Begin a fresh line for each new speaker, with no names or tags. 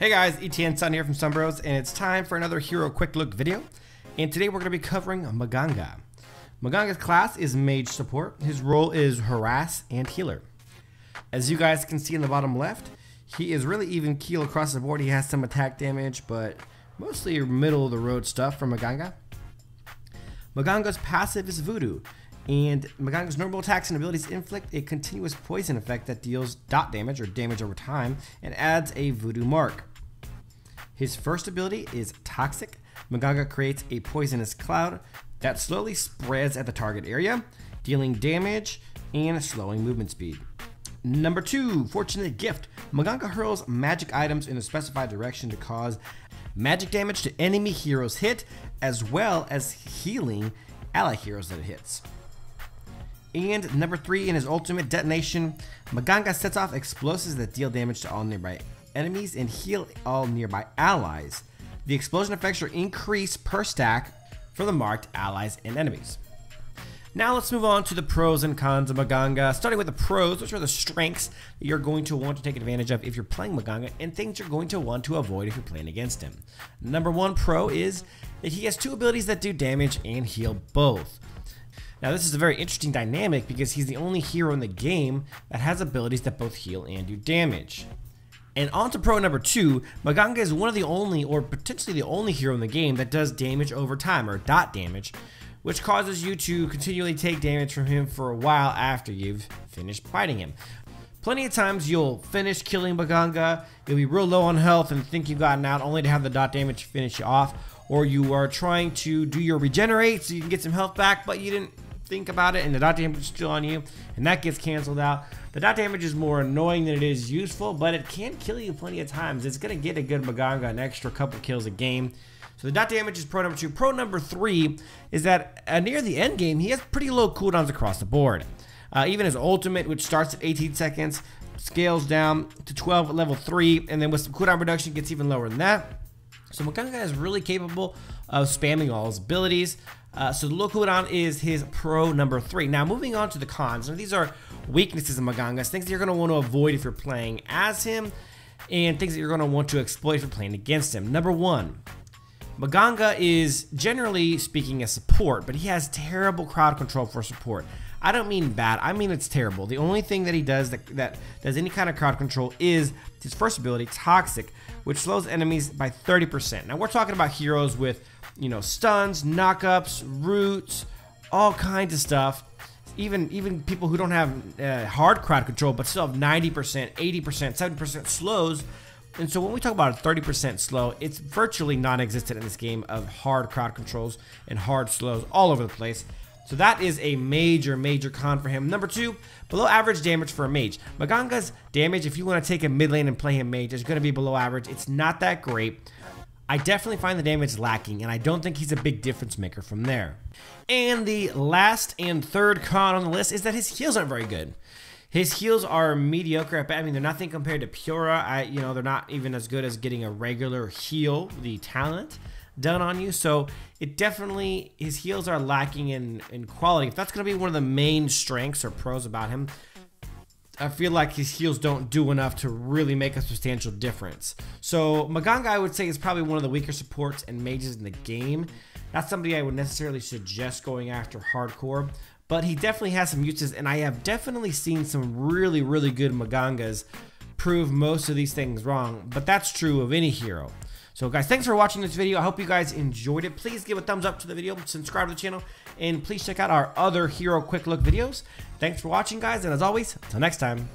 Hey guys, ETN Sun here from Sun Bros, and it's time for another hero quick look video. And today we're going to be covering Mganga. Mganga's class is Mage Support. His role is Harass and Healer. As you guys can see in the bottom left, he is really even keel across the board. He has some attack damage, but mostly middle of the road stuff from Mganga. Mganga's passive is Voodoo, and Mganga's normal attacks and abilities inflict a continuous poison effect that deals dot damage or damage over time and adds a Voodoo mark. His first ability is Toxic. Mganga creates a poisonous cloud that slowly spreads at the target area, dealing damage and slowing movement speed. Number 2, Fortunate Gift. Mganga hurls magic items in a specified direction to cause magic damage to enemy heroes hit, as well as healing ally heroes that it hits. And number 3, in his ultimate detonation, Mganga sets off explosives that deal damage to all nearby enemies and heal all nearby allies. The explosion effects are increased per stack for the marked allies and enemies. Now let's move on to the pros and cons of Mganga. Starting with the pros, which are the strengths that you're going to want to take advantage of if you're playing Mganga, and things you're going to want to avoid if you're playing against him. Number 1 pro is that he has 2 abilities that do damage and heal both. Now this is a very interesting dynamic because he's the only hero in the game that has abilities that both heal and do damage. And on to pro number 2, Mganga is one of the only, or potentially the only hero in the game that does damage over time, or dot damage, which causes you to continually take damage from him for a while after you've finished fighting him. Plenty of times you'll finish killing Mganga, you'll be real low on health and think you've gotten out only to have the dot damage finish you off, or you are trying to do your regenerate so you can get some health back, but you didn't think about it and the dot damage is still on you, and that gets canceled out. The dot damage is more annoying than it is useful, but it can kill you plenty of times. It's going to get a good Mganga an extra couple kills a game. So the dot damage is pro number 2. Pro number 3 is that near the end game, he has pretty low cooldowns across the board. Even his ultimate, which starts at 18 seconds, scales down to 12 at level 3, and then with some cooldown reduction, gets even lower than that. So Mganga is really capable of spamming all his abilities. So the low cooldown is his pro number 3. Now moving on to the cons. Now these are weaknesses of Mganga, things that you're going to want to avoid if you're playing as him, and things that you're going to want to exploit if you're playing against him. Number 1, Mganga is generally speaking a support, but he has terrible crowd control for support. I don't mean bad, I mean it's terrible. The only thing that he does that does any kind of crowd control is his first ability, Toxic, which slows enemies by 30%. Now we're talking about heroes with, you know, stuns, knockups, roots, all kinds of stuff. Even people who don't have hard crowd control but still have 90%, 80%, 70% slows. And so when we talk about a 30% slow, it's virtually non-existent in this game of hard crowd controls and hard slows all over the place. So that is a major con for him. Number 2, below average damage for a mage. Mganga's damage, if you want to take a mid lane and play him mage, is going to be below average. It's not that great. I definitely find the damage lacking, and I don't think he's a big difference maker from there. And the last and third con on the list is that his heals aren't very good. His heals are mediocre at best. I mean, they're nothing compared to Pura. They're not even as good as getting a regular heal, the talent, done on you. So it definitely, his heals are lacking in quality. If that's going to be one of the main strengths or pros about him, I feel like his heals don't do enough to really make a substantial difference. So Mganga, I would say, is probably one of the weaker supports and mages in the game. Not somebody I would necessarily suggest going after hardcore, but he definitely has some uses, and I have definitely seen some really good Mgangas prove most of these things wrong, but that's true of any hero. So guys, thanks for watching this video. I hope you guys enjoyed it. Please give a thumbs up to the video, subscribe to the channel, and please check out our other hero quick look videos. Thanks for watching, guys, and as always, until next time.